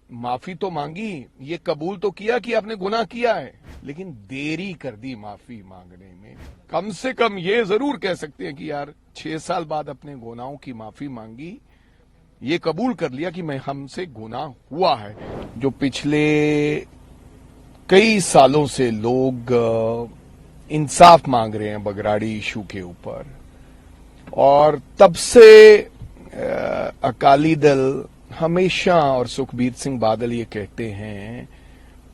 माफी तो मांगी, ये कबूल तो किया कि आपने गुनाह किया है, लेकिन देरी कर दी माफी मांगने में। कम से कम ये जरूर कह सकते हैं कि यार 6 साल बाद अपने गुनाहों की माफी मांगी, ये कबूल कर लिया कि मैं हमसे गुनाह हुआ है। जो पिछले कई सालों से लोग इंसाफ मांग रहे हैं बगराड़ी इशू के ऊपर, और तब से अकाली दल हमेशा और सुखबीर सिंह बादल ये कहते हैं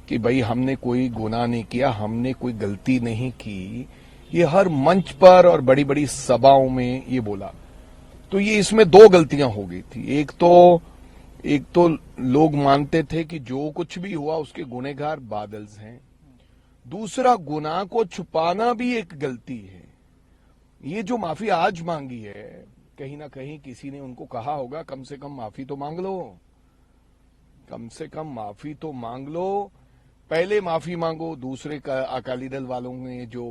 कि भाई हमने कोई गुनाह नहीं किया, हमने कोई गलती नहीं की। ये हर मंच पर और बड़ी बड़ी सभाओं में ये बोला। तो ये इसमें दो गलतियां हो गई थी। एक तो लोग मानते थे कि जो कुछ भी हुआ उसके गुनहगार बादल हैं। दूसरा, गुनाह को छुपाना भी एक गलती है। ये जो माफी आज मांगी है, कहीं ना कहीं किसी ने उनको कहा होगा कम से कम माफी तो मांग लो, कम से कम माफी तो मांग लो। पहले माफी मांगो। दूसरे का अकाली दल वालों ने जो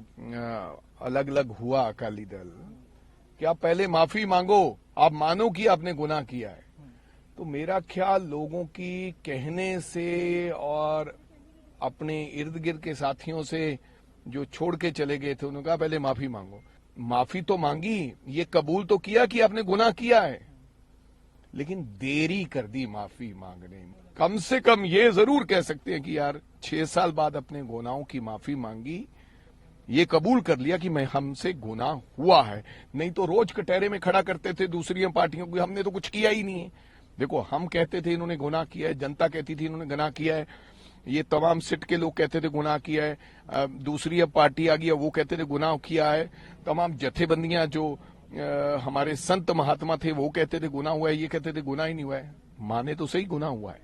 अलग अलग हुआ अकाली दल, कि आप पहले माफी मांगो, आप मानो कि आपने गुनाह किया है। तो मेरा ख्याल लोगों की कहने से और अपने इर्द गिर्द के साथियों से जो छोड़ के चले गए थे, उन्होंने कहा पहले माफी मांगो। माफी तो मांगी, ये कबूल तो किया कि आपने गुनाह किया है, लेकिन देरी कर दी माफी मांगने में। कम से कम ये जरूर कह सकते हैं कि यार 6 साल बाद अपने गुनाहों की माफी मांगी, ये कबूल कर लिया कि मैं हमसे गुनाह हुआ है। नहीं तो रोज कटहरे में खड़ा करते थे दूसरी पार्टियों को, हमने तो कुछ किया ही नहीं है। देखो, हम कहते थे इन्होंने गुनाह किया है, जनता कहती थी इन्होंने गुनाह किया है, ये तमाम सिट के लोग कहते थे गुनाह किया है, दूसरी अब पार्टी आ गई वो कहते थे गुनाह किया है, तमाम जथेबंदियां जो हमारे संत महात्मा थे वो कहते थे गुनाह हुआ है, ये कहते थे गुनाह ही नहीं हुआ है। माने तो सही गुनाह हुआ है।